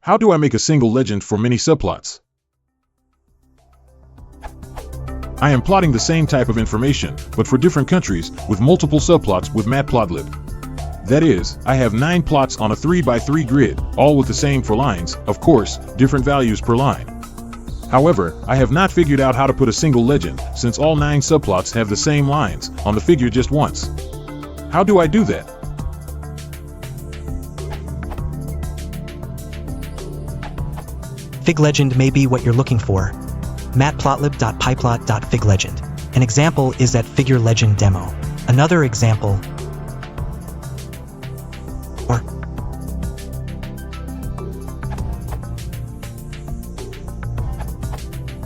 How do I make a single legend for many subplots? I am plotting the same type of information, but for different countries, with multiple subplots with matplotlib. That is, I have 9 plots on a 3x3 grid, all with the same for lines, of course, different values per line. However, I have not figured out how to put a single legend, since all 9 subplots have the same lines, on the figure just once. How do I do that? Fig legend may be what you're looking for. matplotlib.pyplot.figlegend. An example is that figure legend demo. Another example,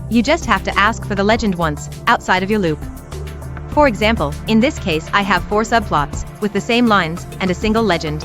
You just have to ask for the legend once, outside of your loop. For example, in this case I have 4 subplots, with the same lines, and a single legend.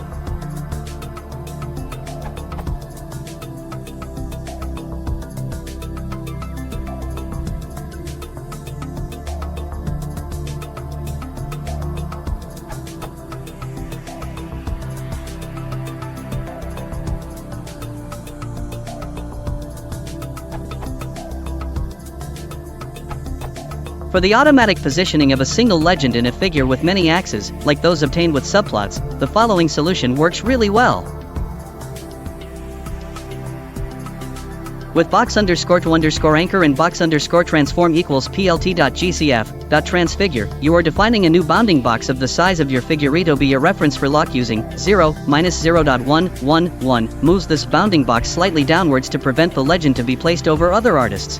For the automatic positioning of a single legend in a figure with many axes, like those obtained with subplots, the following solution works really well. With box_to_anchor and box_transform equals plt.gcf.transfigure, you are defining a new bounding box of the size of your figure to be a reference for lock using 0-0.111 moves this bounding box slightly downwards to prevent the legend to be placed over other artists.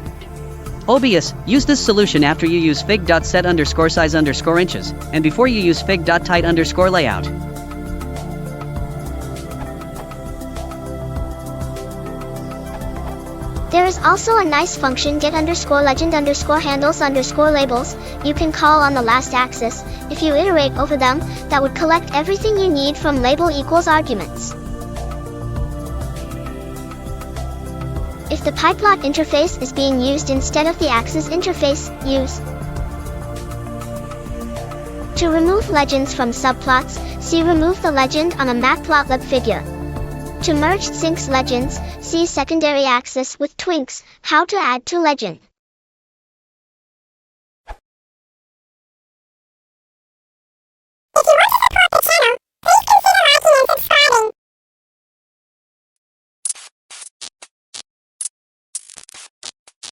Obvious, use this solution after you use fig.set_size_inches, and before you use fig.tight_layout. There is also a nice function get_legend_handles_labels you can call on the last axis. If you iterate over them, that would collect everything you need from label equals arguments. If the pyplot interface is being used instead of the axis interface, use. To remove legends from subplots, see remove the legend on a matplotlib figure. To merge syncs legends, see secondary axis with twinks, how to add to legend.